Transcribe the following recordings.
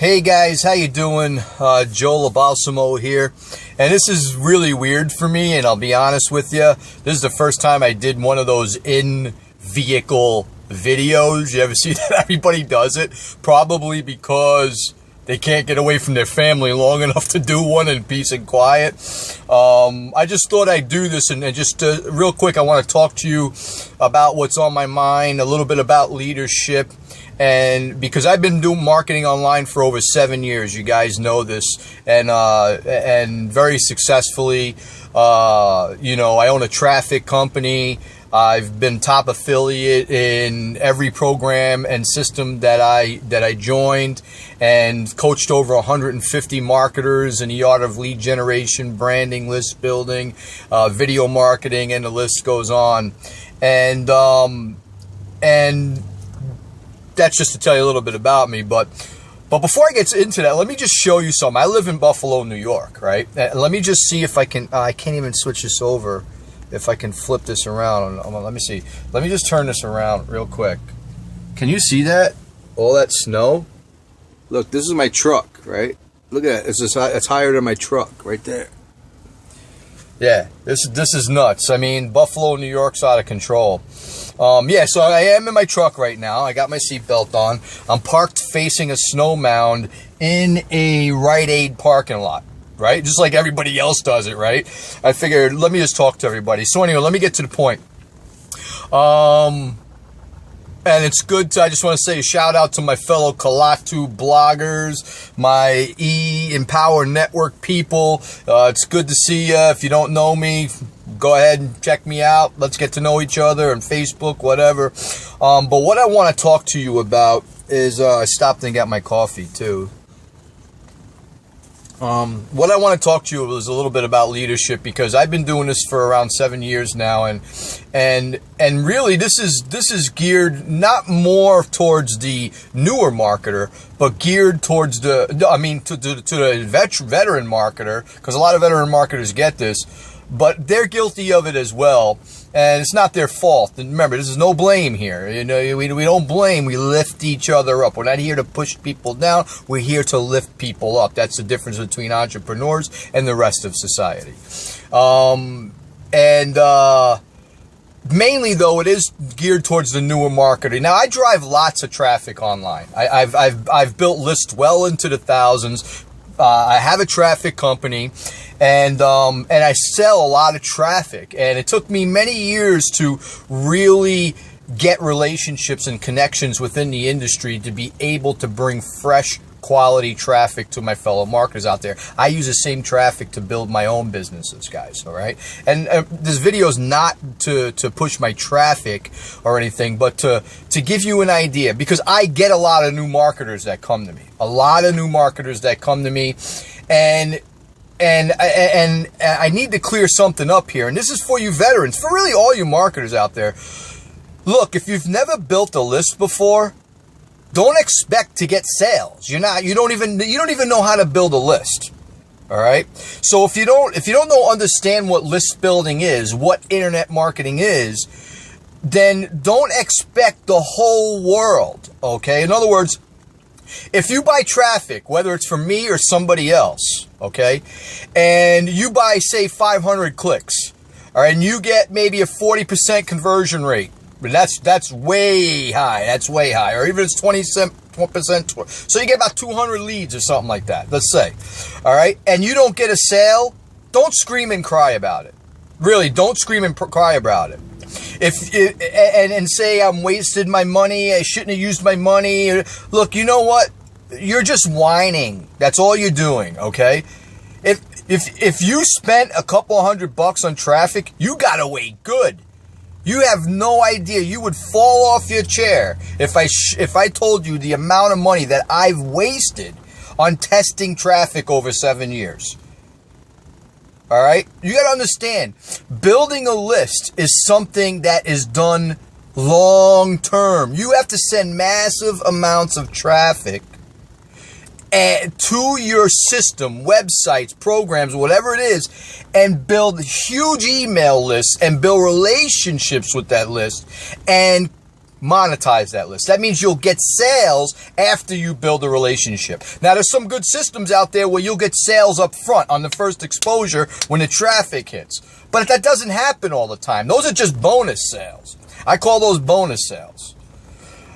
Hey guys, how you doing? Joe Labalsamo here, and this is really weird for me, and I'll be honest with you, this is the first time I did one of those in-vehicle videos. You ever see that? Everybody does it, probably because they can't get away from their family long enough to do one in peace and quiet. I just thought I'd do this, and just real quick, I want to talk to you about what's on my mind, a little bit about leadership. And because I've been doing marketing online for over 7 years, you guys know this, and very successfully. I own a traffic company. I've been top affiliate in every program and system that I joined, and coached over 150 marketers in the art of lead generation, branding, list building, video marketing, and the list goes on. And that's just to tell you a little bit about me. But before I get into that, let me just show you something. I live in Buffalo, New York, right? Let me just see if I can. I can't even switch this over. If I can flip this around. Let me see. Let me just turn this around real quick. Can you see that? All that snow? Look, this is my truck, right? Look at it. It's higher than my truck right there. Yeah, this is nuts. I mean, Buffalo, New York's out of control. Yeah, so I am in my truck right now. I got my seatbelt on. I'm parked facing a snow mound in a Rite Aid parking lot, right? Just like everybody else does it, right? I figured, let me just talk to everybody. So anyway, let me get to the point. And it's good to, I just want to say a shout out to my fellow Kalatu bloggers, my Empower Network people. It's good to see you. If you don't know me, go ahead and check me out. Let's get to know each other on Facebook, whatever. But what I want to talk to you about is, I stopped and got my coffee too. What I want to talk to you is a little bit about leadership, because I've been doing this for around 7 years now, and really this is geared not more towards the newer marketer, but geared towards to the veteran marketer, because a lot of veteran marketers get this, but they're guilty of it as well, and it's not their fault. And remember, this is no blame here. You know, we don't blame. We lift each other up. We're not here to push people down. We're here to lift people up. That's the difference between entrepreneurs and the rest of society. Mainly though, it is geared towards the newer marketer. Now, I drive lots of traffic online. I've built lists well into the thousands. I have a traffic company, and I sell a lot of traffic, and it took me many years to really get relationships and connections within the industry to be able to bring fresh quality traffic to my fellow marketers out there. I use the same traffic to build my own businesses, guys, all right? And this video is not to push my traffic or anything, but to give you an idea, because I get a lot of new marketers that come to me. A lot of new marketers that come to me, and I need to clear something up here, and this is for you veterans, for really all you marketers out there. Look, if you've never built a list before, don't expect to get sales. You don't even know how to build a list. All right? So if you don't understand what list building is, what internet marketing is, then don't expect the whole world, okay? In other words, if you buy traffic, whether it's from me or somebody else, okay, and you buy, say, 500 clicks, all right, and you get maybe a 40% conversion rate, but that's way high. That's way high. Or even it's 20%. So you get about 200 leads or something like that, let's say. All right? And you don't get a sale, don't scream and cry about it. Really, don't scream and cry about it. And say I'm wasted my money, I shouldn't have used my money. Look, you know what? You're just whining. That's all you're doing, okay? If you spent a couple $100 on traffic, you got away good. You have no idea. You would fall off your chair if I told you the amount of money that I've wasted on testing traffic over 7 years. All right? You got to understand, building a list is something that is done long term. You have to send massive amounts of traffic to your system, websites, programs, whatever it is, and build huge email lists and build relationships with that list, and monetize that list. That means you'll get sales after you build a relationship. Now, there's some good systems out there where you'll get sales up front on the first exposure when the traffic hits. But that doesn't happen all the time. Those are just bonus sales. I call those bonus sales.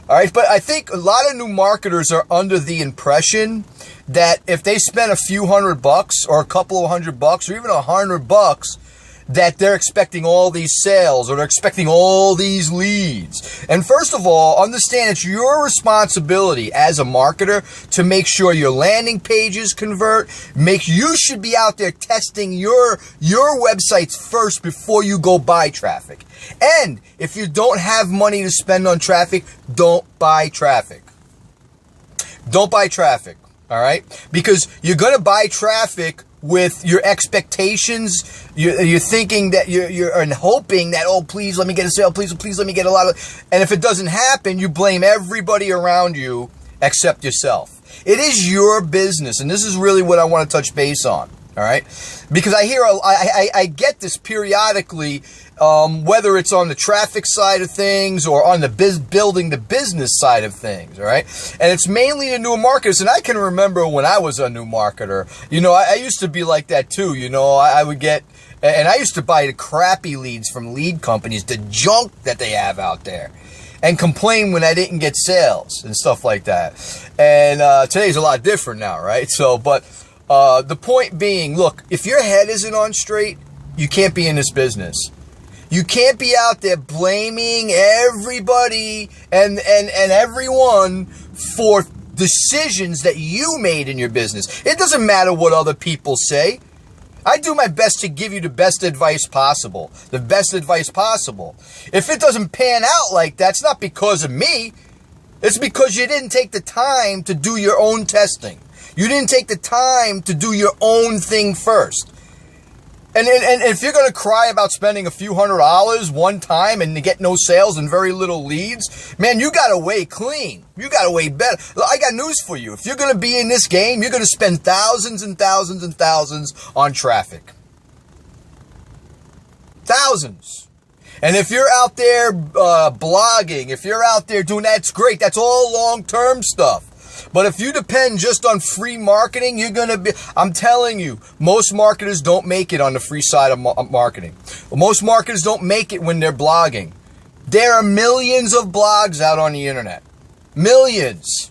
All right, but I think a lot of new marketers are under the impression that if they spend a few $100 or a couple of $100 or even $100, that they're expecting all these sales or they're expecting all these leads. And first of all, understand it's your responsibility as a marketer to make sure your landing pages convert. You should be out there testing your websites first before you go buy traffic. And if you don't have money to spend on traffic, don't buy traffic. Don't buy traffic, all right? Because you're going to buy traffic with your expectations. You're thinking that you're and hoping that, oh, please let me get a sale, please let me get a lot of, and if it doesn't happen, you blame everybody around you except yourself. It is your business, and this is really what I want to touch base on, all right? Because I get this periodically, whether it's on the traffic side of things or on the building the business side of things, all right? And it's mainly the new marketers. And I can remember when I was a new marketer, you know, I used to be like that too. You know, I would get, and I used to buy the crappy leads from lead companies, the junk that they have out there, and complain when I didn't get sales and stuff like that. And today's a lot different now, right? So, but the point being, look, if your head isn't on straight, you can't be in this business. You can't be out there blaming everybody and everyone for decisions that you made in your business. It doesn't matter what other people say. I do my best to give you the best advice possible. The best advice possible. If it doesn't pan out like that, it's not because of me. It's because you didn't take the time to do your own testing. You didn't take the time to do your own thing first. And if you're going to cry about spending a few $100 one time and to get no sales and very little leads, man, you got to weigh clean. You got to weigh better. Look, I got news for you. If you're going to be in this game, you're going to spend thousands and thousands and thousands on traffic. Thousands. And if you're out there blogging, if you're out there doing that, it's great. That's all long-term stuff. But if you depend just on free marketing, you're going to be, I'm telling you, most marketers don't make it on the free side of marketing. Most marketers don't make it when they're blogging. There are millions of blogs out on the internet. Millions.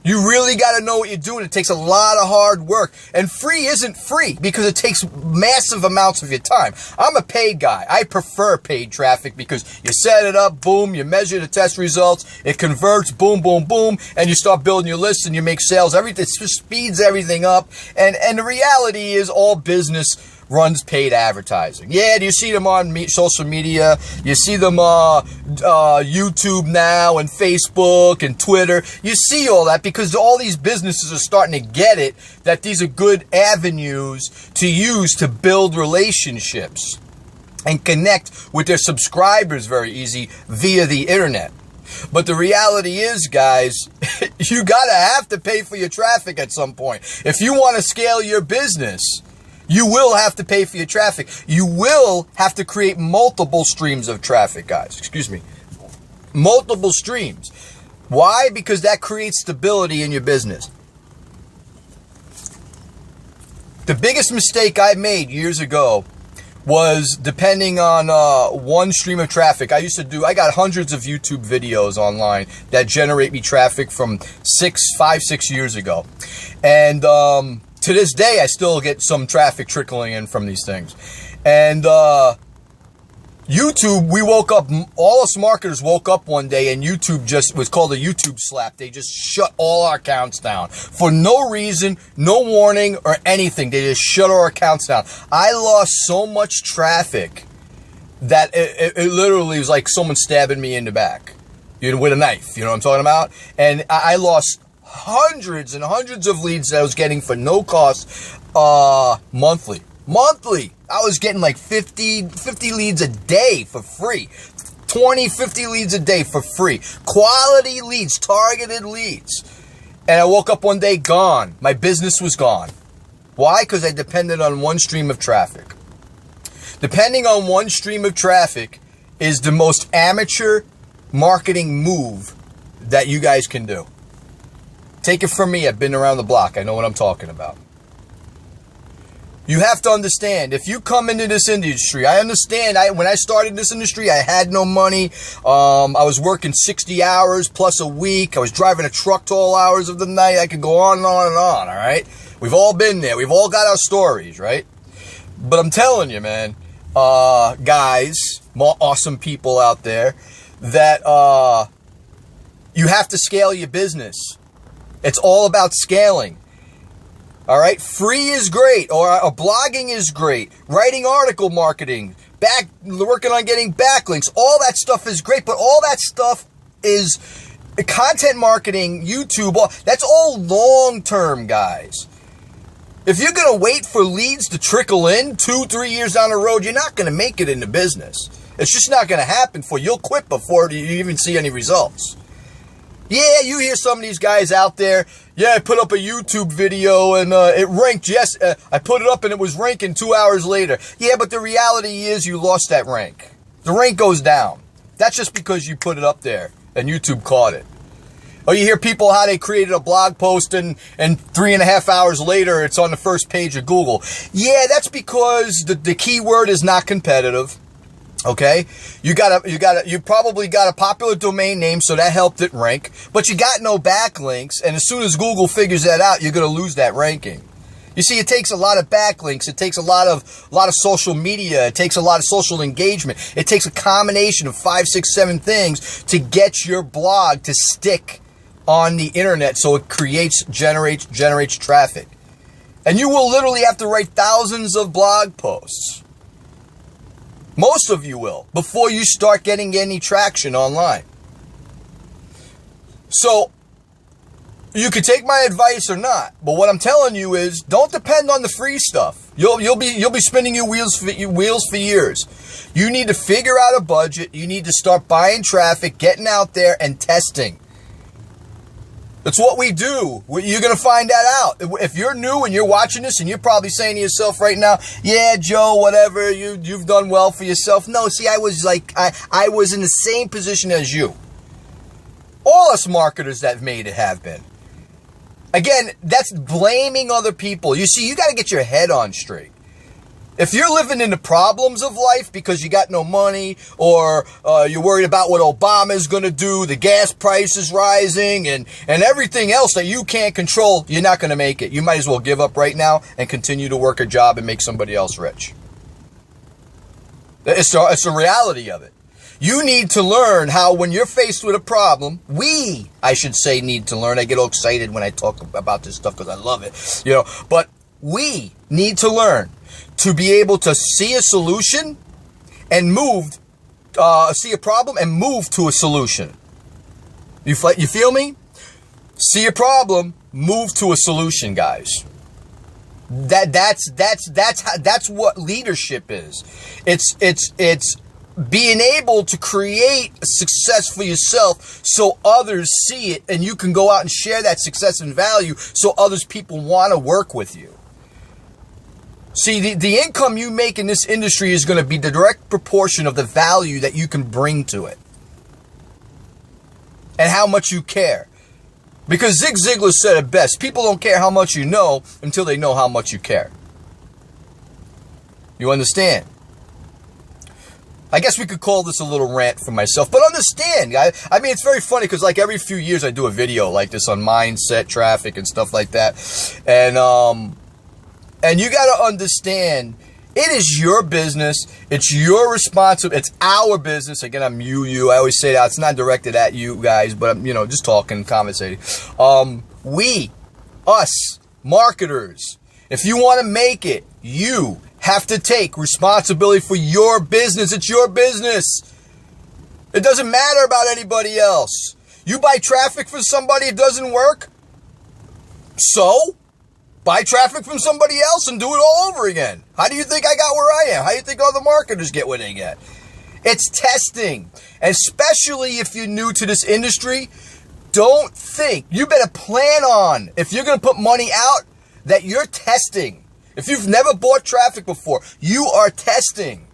You really got to know what you're doing. It takes a lot of hard work. And free isn't free because it takes massive amounts of your time. I'm a paid guy. I prefer paid traffic because you set it up, boom, you measure the test results, it converts, boom, boom, boom, and you start building your list and you make sales. Everything speeds everything up. And the reality is all business runs paid advertising. Yeah, do you see them on social media? You see them YouTube now and Facebook and Twitter. You see all that because all these businesses are starting to get it that these are good avenues to use to build relationships and connect with their subscribers very easy via the internet. But the reality is, guys, you gotta have to pay for your traffic at some point. If you want to scale your business, you will have to pay for your traffic. You will have to create multiple streams of traffic, guys. Excuse me. Multiple streams. Why? Because that creates stability in your business. The biggest mistake I made years ago was depending on one stream of traffic. I got hundreds of YouTube videos online that generate me traffic from 5, 6 years ago. And to this day, I still get some traffic trickling in from these things. And YouTube, we woke up, all us marketers woke up one day and YouTube just was called a YouTube slap. They just shut all our accounts down for no reason, no warning or anything. They just shut our accounts down. I lost so much traffic that it literally was like someone stabbing me in the back, you know, with a knife. You know what I'm talking about? And I lost hundreds and hundreds of leads that I was getting for no cost monthly. I was getting like 50 leads a day for free. 20, 50 leads a day for free. Quality leads, targeted leads. And I woke up one day gone. My business was gone. Why? Because I depended on one stream of traffic. Depending on one stream of traffic is the most amateur, marketing move that you guys can do. Take it from me. I've been around the block. I know what I'm talking about. You have to understand, if you come into this industry, I understand, when I started this industry, I had no money. I was working 60 hours plus a week. I was driving a truck to all hours of the night. I could go on and on and on, all right? We've all been there. We've all got our stories, right? But I'm telling you, man, guys, more awesome people out there, that you have to scale your business. It's all about scaling. All right, free is great, or blogging is great. Writing article marketing, working on getting backlinks, all that stuff is great. But all that stuff is content marketing, YouTube. That's all long term, guys. If you're gonna wait for leads to trickle in 2-3 years down the road, you're not gonna make it in the business. It's just not gonna happen for you. You'll quit before you even see any results. Yeah, you hear some of these guys out there. Yeah, I put up a YouTube video and it ranked. Yes, I put it up and it was ranking 2 hours later. Yeah, but the reality is you lost that rank. The rank goes down. That's just because you put it up there and YouTube caught it. Or you hear people how they created a blog post and 3.5 hours later it's on the first page of Google. Yeah, that's because the keyword is not competitive. Okay, you probably got a popular domain name, so that helped it rank, but you got no backlinks, and as soon as Google figures that out, you're going to lose that ranking. You see, it takes a lot of backlinks, it takes a lot of social media, it takes a lot of social engagement, it takes a combination of 5, 6, 7 things to get your blog to stick on the internet, so it generates traffic. And you will literally have to write thousands of blog posts. Most of you will, before you start getting any traction online. So, you can take my advice or not, but what I'm telling you is, don't depend on the free stuff. You'll be spinning your wheels for years. You need to figure out a budget. You need to start buying traffic, getting out there, and testing. That's what we do. You're going to find that out. If you're new and you're watching this and you're probably saying to yourself right now, yeah, Joe, whatever, you've done well for yourself. No, see, I was in the same position as you. All us marketers that made it have been. Again, that's blaming other people. You see, you got to get your head on straight. If you're living in the problems of life because you got no money, or you're worried about what Obama is going to do, the gas price is rising, and everything else that you can't control, you're not going to make it. You might as well give up right now and continue to work a job and make somebody else rich. It's the reality of it. You need to learn how, when you're faced with a problem, I should say, need to learn. I get all excited when I talk about this stuff because I love it, but we need to learn to be able to see a solution and see a problem and move to a solution. You feel me? See a problem, move to a solution, guys. That's what leadership is. It's being able to create a success for yourself so others see it and you can go out and share that success and value so others people want to work with you. See, the income you make in this industry is going to be the direct proportion of the value that you can bring to it. And how much you care. Because Zig Ziglar said it best. People don't care how much you know until they know how much you care. You understand? I guess we could call this a little rant for myself. But understand, I mean, it's very funny because like every few years I do a video like this on mindset, traffic, and stuff like that. And you got to understand, it is your business. It's your responsibility. It's our business. Again, I'm you. I always say that. It's not directed at you guys, but I'm, just talking, conversating. Us, marketers, if you want to make it, you have to take responsibility for your business. It's your business. It doesn't matter about anybody else. You buy traffic for somebody, it doesn't work. So, buy traffic from somebody else and do it all over again. How do you think I got where I am? How do you think other marketers get where they get? It's testing. Especially if you're new to this industry, don't think. You better plan on, if you're going to put money out, that you're testing. If you've never bought traffic before, you are testing.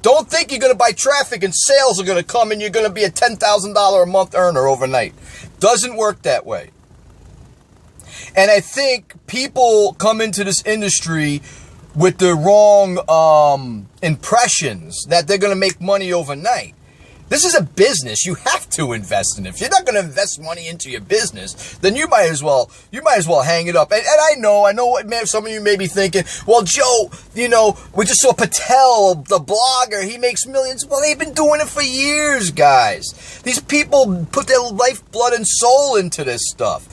Don't think you're going to buy traffic and sales are going to come and you're going to be a $10,000 a month earner overnight. Doesn't work that way. And I think people come into this industry with the wrong impressions that they're going to make money overnight. This is a business. You have to invest in it. If you're not going to invest money into your business, then you might as well hang it up. And I know what some of you may be thinking, well, Joe, you know, we just saw Patel, the blogger, he makes millions. Well, they've been doing it for years, guys. These people put their life, blood, and soul into this stuff.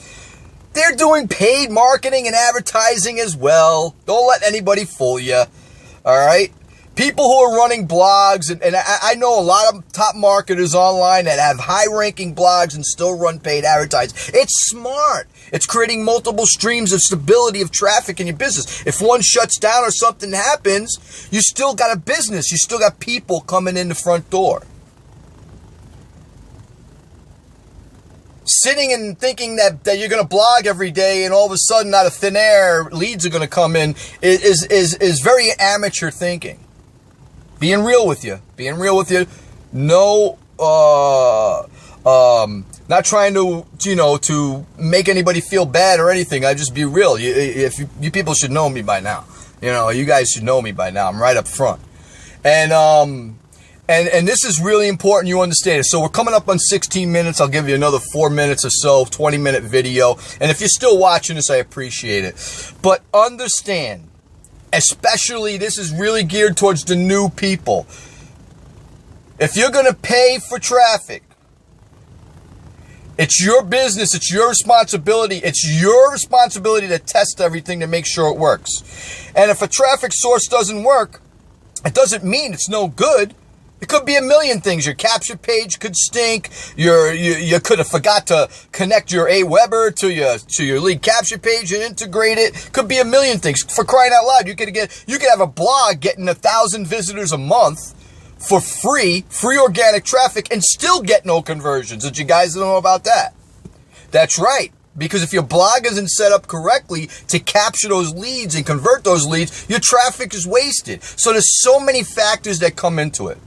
They're doing paid marketing and advertising as well. Don't let anybody fool you. All right? People who are running blogs, and I know a lot of top marketers online that have high-ranking blogs and still run paid advertising. It's smart. It's creating multiple streams of stability of traffic in your business. If one shuts down or something happens, you still got a business. You still got people coming in the front door. Sitting and thinking that you're going to blog every day and all of a sudden out of thin air leads are going to come in is very amateur thinking. Being real with you. No, not trying to, to make anybody feel bad or anything. I just be real. You people should know me by now. You guys should know me by now. I'm right up front. And this is really important you understand it. So we're coming up on 16 minutes. I'll give you another 4 minutes or so, 20-minute video. And if you're still watching this, I appreciate it. But understand, especially this is really geared towards the new people. If you're going to pay for traffic, it's your business, it's your responsibility. It's your responsibility to test everything to make sure it works. And if a traffic source doesn't work, it doesn't mean it's no good. It could be a million things. Your capture page could stink. You could have forgot to connect your Aweber to your lead capture page and integrate it. Could be a million things. For crying out loud, you could have a blog getting 1,000 visitors a month for free organic traffic and still get no conversions. Did you guys know about that? That's right. Because if your blog isn't set up correctly to capture those leads and convert those leads, your traffic is wasted. So there's so many factors that come into it.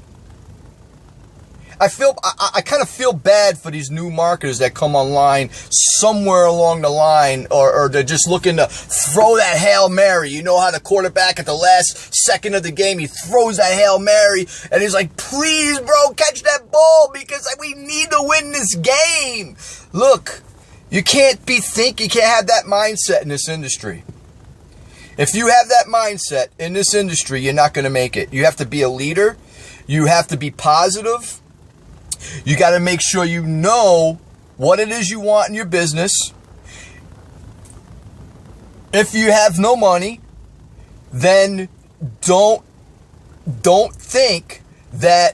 I kind of feel bad for these new marketers that come online somewhere along the line, or they're just looking to throw that Hail Mary. You know how the quarterback at the last second of the game, he throws that Hail Mary, and he's like, please, bro, catch that ball because we need to win this game. Look, you can't have that mindset in this industry. If you have that mindset in this industry, you're not going to make it. You have to be a leader. You have to be positive. You got to make sure you know what it is you want in your business. If you have no money, then don't think that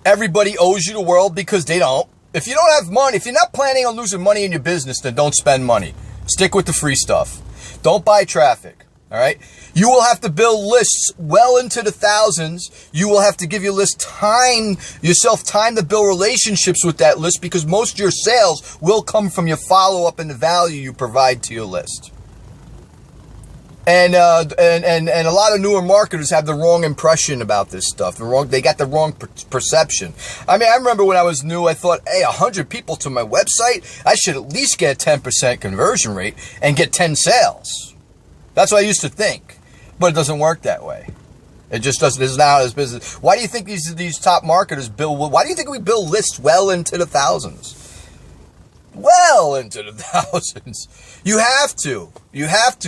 everybody owes you the world, because they don't. If you don't have money, if you're not planning on losing money in your business, then don't spend money. Stick with the free stuff. Don't buy traffic. All right. You will have to build lists well into the thousands. You will have to give your list yourself time to build relationships with that list, because most of your sales will come from your follow-up and the value you provide to your list. And a lot of newer marketers have the wrong impression about this stuff. They got the wrong perception. I mean, I remember when I was new, I thought, hey, 100 people to my website, I should at least get a 10% conversion rate and get 10 sales. That's what I used to think, but it doesn't work that way. It just doesn't. This is not how this business. Why do you think these top marketers build? Why do you think we build lists well into the thousands? Well into the thousands. You have to,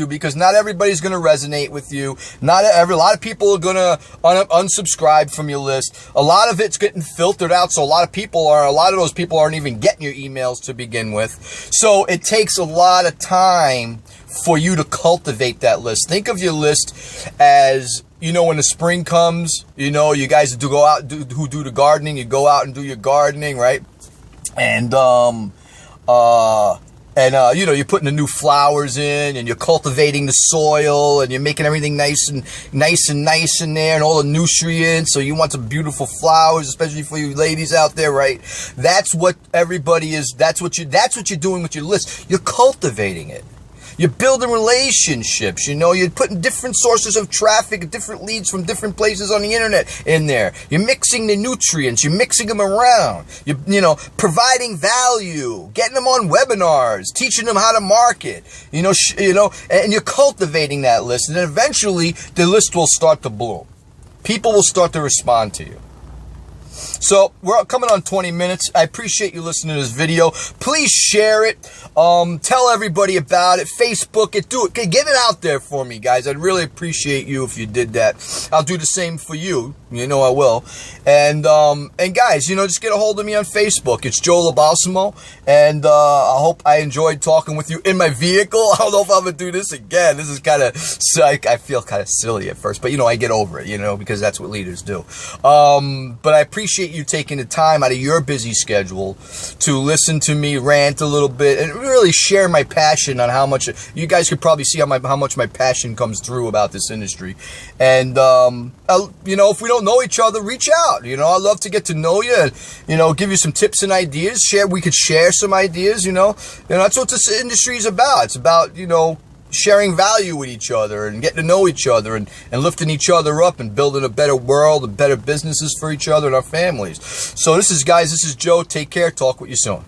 because not everybody's going to resonate with you. A lot of people are going to unsubscribe from your list. A lot of it's getting filtered out, so a lot of those people aren't even getting your emails to begin with. So it takes a lot of time for you to cultivate that list. Think of your list as, when the spring comes, you guys go out who do the gardening, you go out and do your gardening, right? And you're putting the new flowers in, and you're cultivating the soil, and you're making everything nice and nice in there, and all the nutrients. So you want some beautiful flowers, especially for you ladies out there, right? That's what everybody is. That's what you're doing with your list. You're cultivating it. You're building relationships. You know, you're putting different sources of traffic, different leads from different places on the internet in there. You're mixing the nutrients. You're mixing them around. You know, providing value, getting them on webinars, teaching them how to market. You know, and you're cultivating that list, and then eventually the list will start to bloom. People will start to respond to you. So we're coming on 20 minutes. I appreciate you listening to this video. Please share it. Tell everybody about it. Facebook it. Do it. Get it out there for me, guys. I'd really appreciate you if you did that. I'll do the same for you. You know I will. And guys, you know, just get a hold of me on Facebook. It's Joe Labalsamo. And I hope I enjoyed talking with you in my vehicle. I don't know if I'm going to do this again. This is kind of, I feel kind of silly at first. But, you know, I get over it, you know, because that's what leaders do. But I appreciate you taking the time out of your busy schedule to listen to me rant a little bit and really share my passion on how much, you guys could probably see how much my passion comes through about this industry. And, you know, if we don't know each other, reach out. You know, I'd love to get to know you and, you know, give you some tips and ideas. We could share some ideas, you know. That's what this industry is about. It's about, you know, sharing value with each other and getting to know each other and lifting each other up and building a better world and better businesses for each other and our families. So this is Joe. Take care. Talk with you soon.